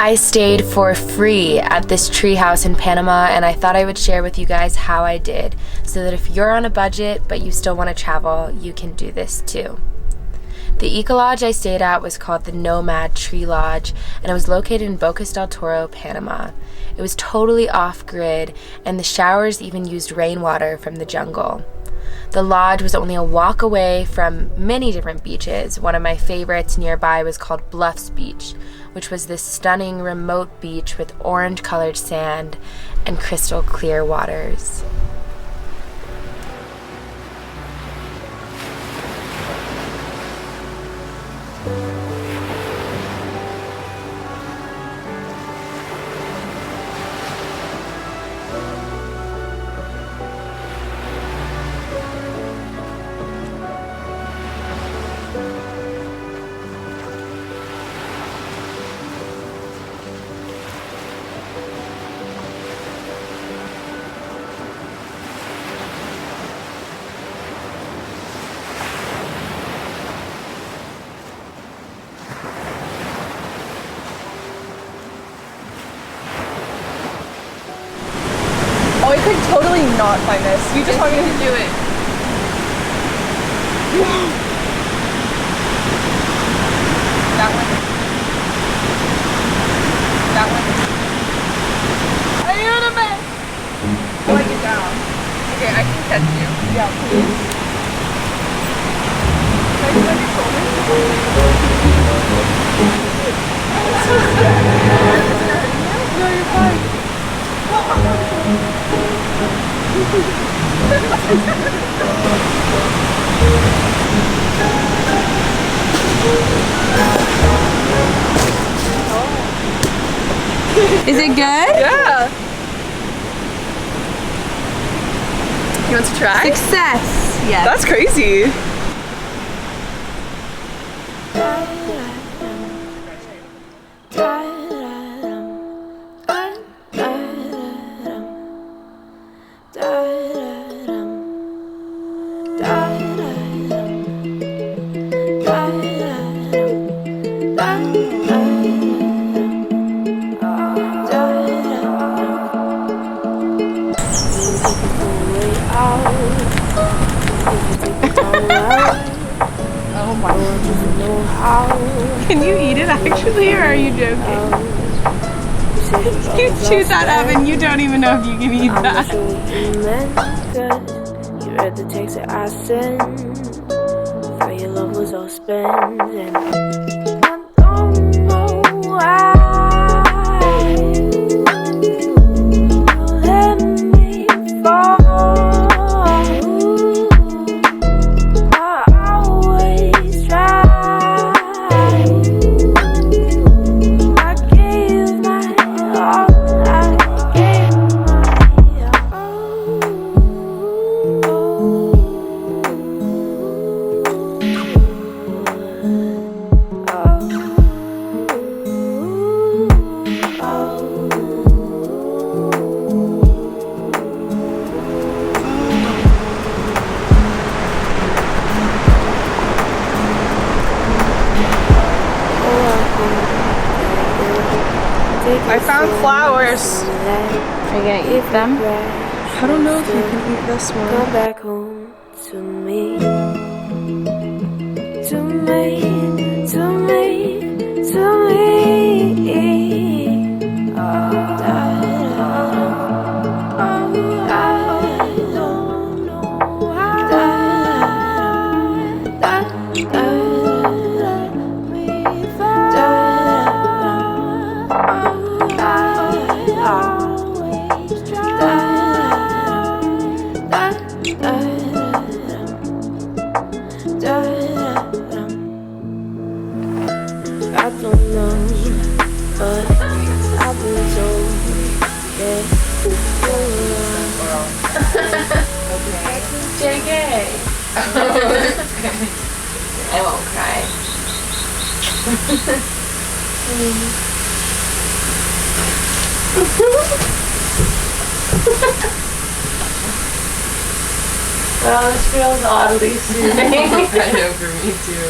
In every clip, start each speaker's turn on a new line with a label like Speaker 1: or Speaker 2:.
Speaker 1: I stayed for free at this treehouse in Panama, and I thought I would share with you guys how I did, so that if you're on a budget but you still want to travel, you can do this too. The Eco Lodge I stayed at was called the Nomad Tree Lodge, and it was located in Bocas del Toro, Panama. It was totally off-grid, and the showers even used rainwater from the jungle. The lodge was only a walk away from many different beaches. One of my favorites nearby was called Bluffs Beach, which was this stunning remote beach with orange-colored sand and crystal clear waters.
Speaker 2: Oh, I could totally not find this. You just want me to do it. That one. That one. Ayúdame! Oh, I get down. Okay, I can catch you. Yeah, please. Can I do on your shoulders? No, you're fine.
Speaker 3: Is it good?
Speaker 2: Yeah. You want to try?
Speaker 3: Success. Yes.
Speaker 2: That's crazy.
Speaker 3: Oh my. Can you eat it actually, or are you joking? You chew that up and you don't even know if you can eat that.
Speaker 4: You read the text that I sent. Thought your love was all spent, and I don't know why you let me fall.
Speaker 2: I found flowers.
Speaker 3: Are you gonna eat them?
Speaker 2: I don't know if you can eat this one.
Speaker 4: Go back home to me. To me, to me, to me. I don't know, but I've been told that
Speaker 1: JK. I won't cry. Well, this feels oddly soothing.
Speaker 2: I know, for me too.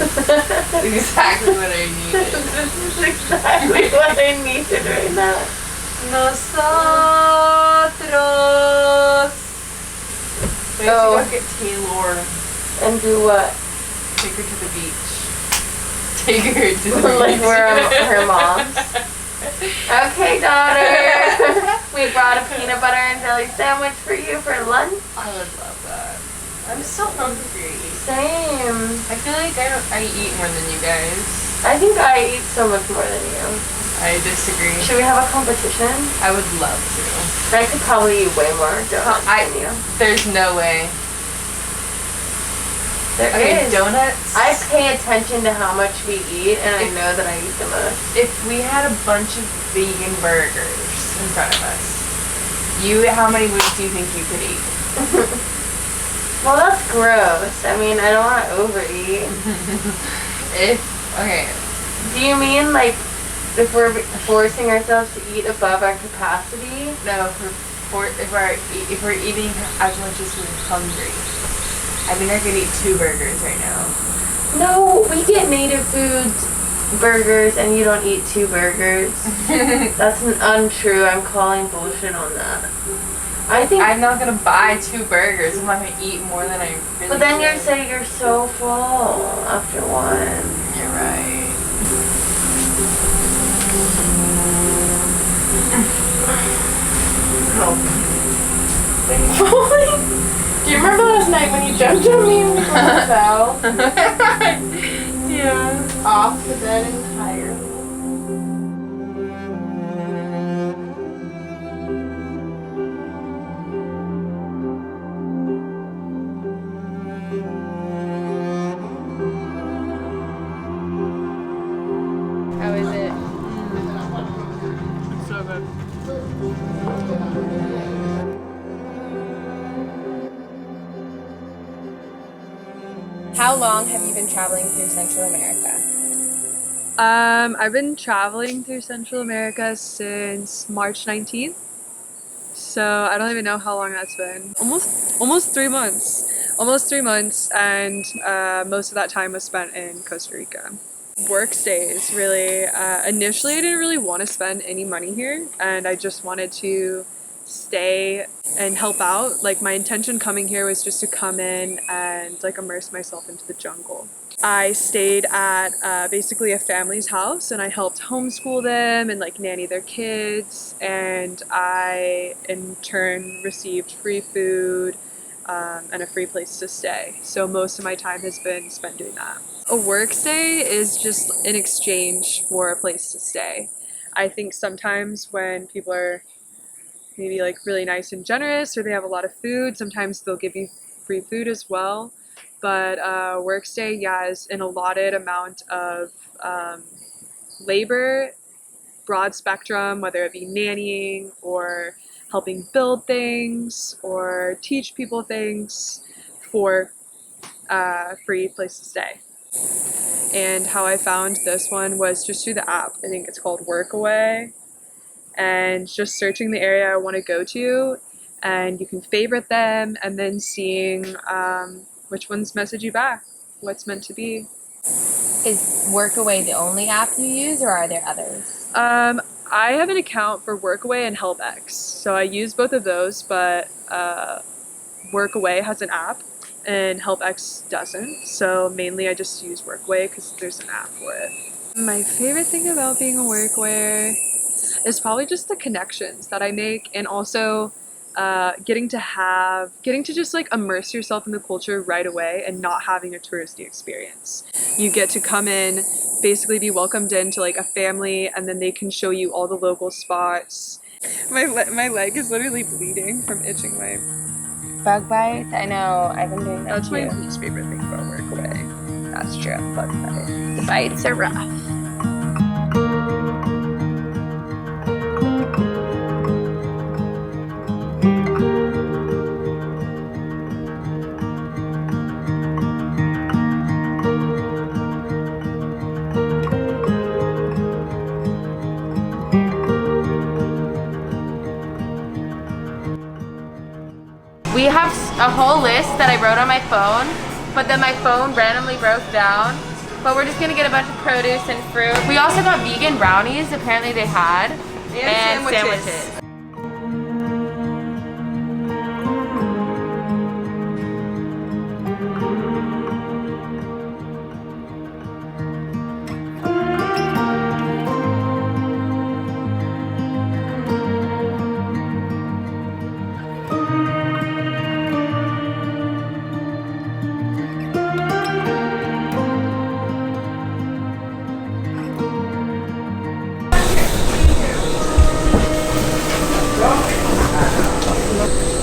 Speaker 2: Exactly what I needed.
Speaker 1: This is exactly what I needed right now.
Speaker 2: Nosotros. We have to go get Taylor.
Speaker 1: And do what?
Speaker 2: Take her to the beach. Take her to the beach.
Speaker 1: Like we're her moms. Okay, daughter. We brought a peanut butter and jelly sandwich for you for lunch.
Speaker 2: I would love that. I'm so hungry.
Speaker 1: Same.
Speaker 2: I feel like I eat more than you guys.
Speaker 1: I think I eat so much more than you.
Speaker 2: I disagree.
Speaker 1: Should we have a competition?
Speaker 2: I would love to.
Speaker 1: I could probably eat way more donuts than you.
Speaker 2: There's no way.
Speaker 1: There
Speaker 2: Okay,
Speaker 1: is.
Speaker 2: donuts.
Speaker 1: I pay attention to how much we eat, and I know that I eat the most.
Speaker 2: If we had a bunch of vegan burgers in front of us, how many would do you think you could eat?
Speaker 1: Well, that's gross. I mean, I don't want to overeat.
Speaker 2: Okay.
Speaker 1: Do you mean like if we're forcing ourselves to eat above our capacity?
Speaker 2: No, if we're eating as much as we're hungry. I think I could eat 2 burgers right now.
Speaker 1: No, we get native foods burgers and you don't eat 2 burgers. That's untrue. I'm calling bullshit on that. I think
Speaker 2: I'm not gonna buy 2 burgers. I'm not gonna eat more than I really
Speaker 1: But then
Speaker 2: should.
Speaker 1: you're so full after one.
Speaker 2: You're right.
Speaker 1: Do you remember last night when you jumped on me and we fell
Speaker 2: Yeah.
Speaker 1: off the bed entirely?
Speaker 3: How is it?
Speaker 2: So good.
Speaker 3: How long have you been traveling through Central America?
Speaker 5: I've been traveling through Central America since March 19th. So I don't even know how long that's been. Almost 3 months. Almost 3 months, and most of that time was spent in Costa Rica. Work stays, really. Initially, I didn't really want to spend any money here, and I just wanted to stay and help out. Like, my intention coming here was just to come in and like immerse myself into the jungle. I stayed at basically a family's house, and I helped homeschool them and like nanny their kids, and I in turn received free food and a free place to stay. So most of my time has been spent doing that. A work stay is just in exchange for a place to stay. I think sometimes when people are maybe like really nice and generous, or they have a lot of food, sometimes they'll give you free food as well. But work stay, yeah, is an allotted amount of labor, broad spectrum, whether it be nannying or helping build things or teach people things for free place to stay. And how I found this one was just through the app. I think it's called Workaway. And just searching the area I want to go to, and you can favorite them and then seeing which ones message you back, what's meant to be.
Speaker 3: Is Workaway the only app you use, or are there others?
Speaker 5: I have an account for Workaway and HelpX, so I use both of those, but Workaway has an app and HelpX doesn't, so mainly I just use Workaway because there's an app for it. My favorite thing about being a workawayer is probably just the connections that I make, and also getting to just like immerse yourself in the culture right away and not having a touristy experience. You get to come in, basically be welcomed into like a family, and then they can show you all the local spots. My leg is literally bleeding from itching my...
Speaker 3: Bug bites? I know, I've been doing that
Speaker 5: That's
Speaker 3: too.
Speaker 5: my least favorite thing about Workaway.
Speaker 3: That's true, bug bites. The bites are rough.
Speaker 1: We have a whole list that I wrote on my phone, but then my phone randomly broke down. But we're just gonna get a bunch of produce and fruit. We also got vegan brownies, apparently they had, and sandwiches.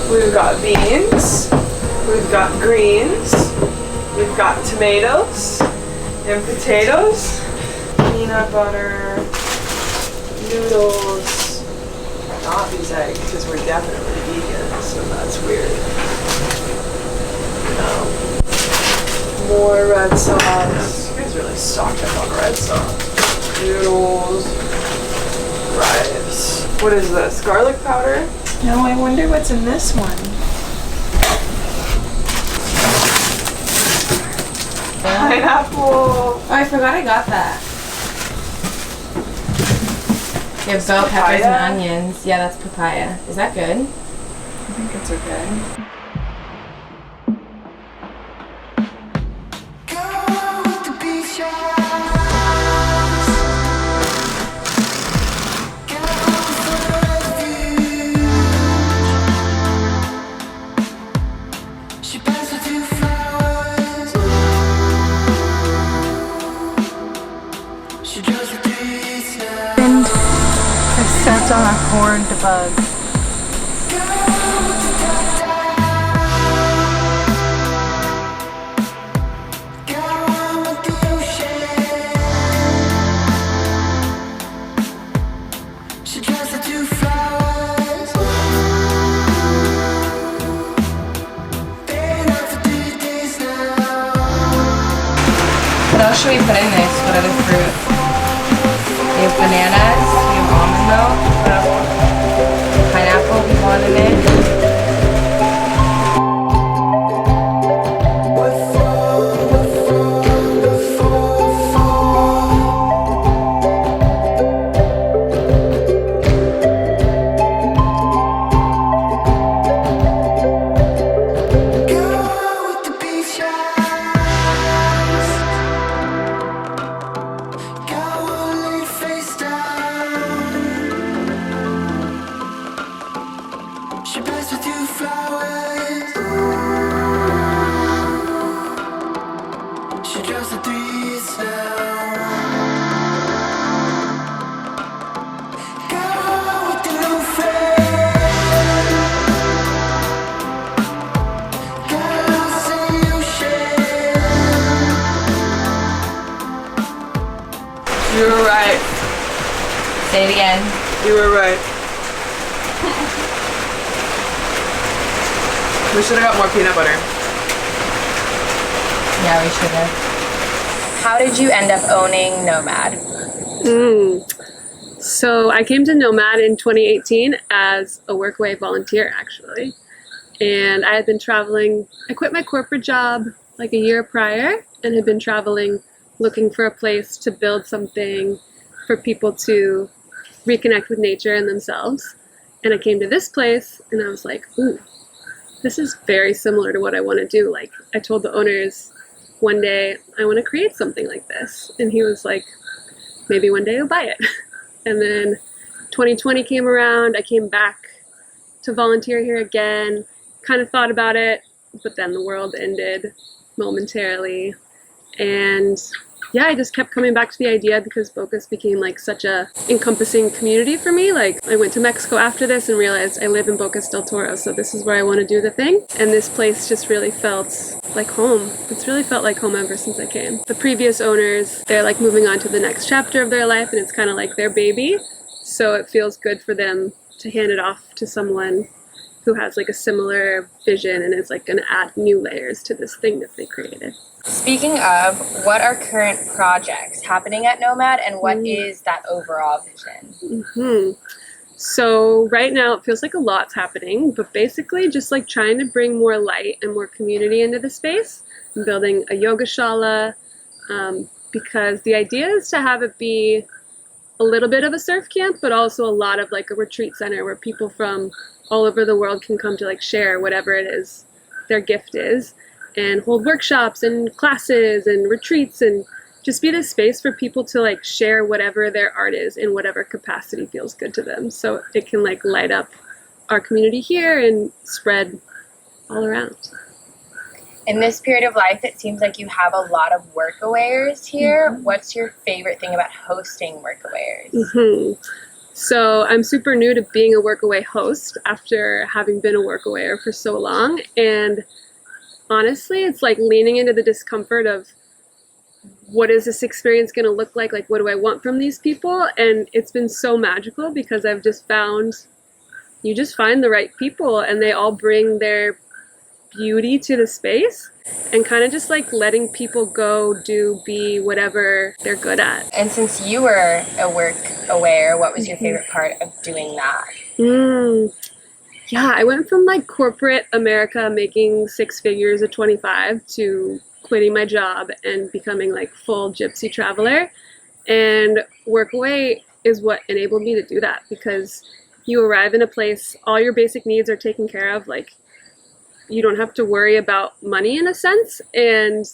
Speaker 3: We've got beans, we've got greens, we've got tomatoes and potatoes, peanut butter, noodles, not these eggs because we're definitely vegan, so that's weird. More red sauce. You guys really stocked up on red sauce. Noodles, rice. What is this? Garlic powder? No, I wonder what's in this one. Pineapple.
Speaker 1: Oh, I forgot I got that. You have bell peppers and onions. Yeah, that's papaya. Is that good?
Speaker 3: I think it's okay.
Speaker 2: Stepped on a horned bug.
Speaker 1: What else should we put in this? What other fruit? We have bananas, we have almond milk, what else? Pineapple we want in it.
Speaker 3: You were right.
Speaker 1: Say it again.
Speaker 3: You were right. We should have got more peanut butter.
Speaker 1: Yeah, we should have. How did you end up owning Nomad?
Speaker 5: So I came to Nomad in 2018 as a workaway volunteer, actually. And I had been traveling. I quit my corporate job like a year prior and had been traveling looking for a place to build something for people to reconnect with nature and themselves. And I came to this place and I was like, ooh, this is very similar to what I want to do. Like, I told the owners one day, I want to create something like this. And he was like, maybe one day you'll buy it. And then 2020 came around, I came back to volunteer here again, kind of thought about it, but then the world ended momentarily. And yeah, I just kept coming back to the idea because Bocas became like such a encompassing community for me. Like, I went to Mexico after this and realized I live in Bocas del Toro, so this is where I want to do the thing. And this place just really felt like home. It's really felt like home ever since I came. The previous owners, they're like moving on to the next chapter of their life and it's kind of like their baby. So it feels good for them to hand it off to someone who has like a similar vision and is like going to add new layers to this thing that they created.
Speaker 1: Speaking of, what are current projects happening at Nomad and what is that overall vision?
Speaker 3: So right now it feels like a lot's happening, but basically just like trying to bring more light and more community into the space. I'm building a yoga shala because the idea is to have it be a little bit of a surf camp, but also a lot of like a retreat center where people from all over the world can come to like share whatever it is their gift is, and hold workshops and classes and retreats, and just be this space for people to like share whatever their art is in whatever capacity feels good to them. So it can like light up our community here and spread all around.
Speaker 1: In this period of life, it seems like you have a lot of workawayers here. What's your favorite thing about hosting workawayers?
Speaker 3: So I'm super new to being a workaway host after having been a workawayer for so long. And honestly, it's like leaning into the discomfort of what is this experience going to look like? Like, what do I want from these people? And it's been so magical because I've just found, you just find the right people and they all bring their beauty to the space, and kind of just like letting people go be whatever they're good at.
Speaker 1: And since you were a workawayer, what was your favorite part of doing that?
Speaker 3: Yeah, I went from like corporate America making 6 figures at 25 to quitting my job and becoming like full gypsy traveler. And workaway is what enabled me to do that, because you arrive in a place, all your basic needs are taken care of. Like, you don't have to worry about money in a sense, and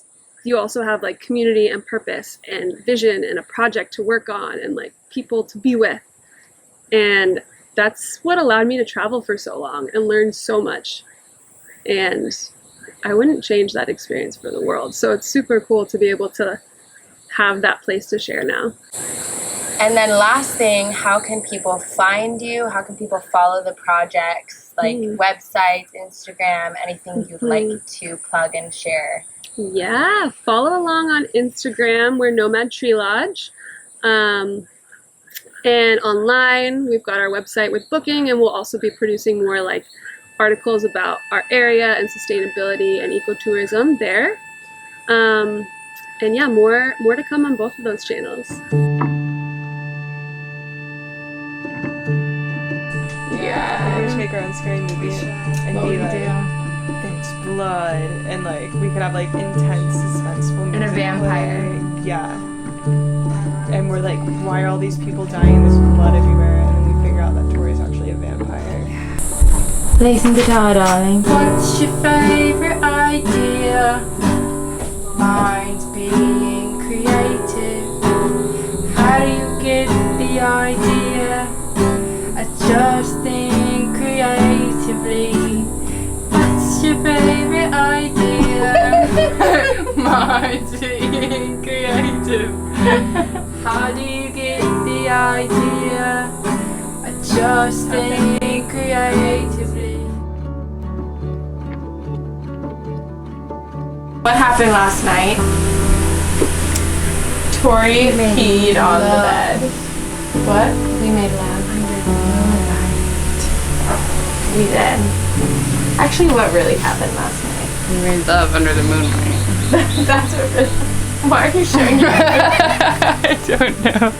Speaker 3: you also have like community and purpose and vision and a project to work on and like people to be with. And that's what allowed me to travel for so long and learn so much. And I wouldn't change that experience for the world. So it's super cool to be able to have that place to share now.
Speaker 1: And then last thing, how can people find you? How can people follow the projects, like websites, Instagram, anything you'd like to plug and share?
Speaker 3: Yeah, follow along on Instagram. We're Nomad Tree Lodge. And online, we've got our website with booking, and we'll also be producing more like articles about our area and sustainability and ecotourism there. And yeah, more to come on both of those channels.
Speaker 2: Yeah, we should make our own scary movie and be like, there's blood, and like we could have like intense suspenseful music.
Speaker 1: And a vampire.
Speaker 2: Playing. Yeah. And we're like, why are all these people dying and there's blood everywhere? And then we figure out that Tori's actually a vampire.
Speaker 1: Play some guitar, darling.
Speaker 6: What's your favorite idea? Mine's being creative. How do you get the idea? I just think creatively. What's your favorite idea? Mine's being creative. How do you get the idea? I just think creatively. What happened last night? Tori peed on the bed. What?
Speaker 1: We made love.
Speaker 6: We did. Actually, what really happened last night?
Speaker 5: We made love under the moonlight.
Speaker 6: That's what really. Why are you showing me?
Speaker 5: I don't know.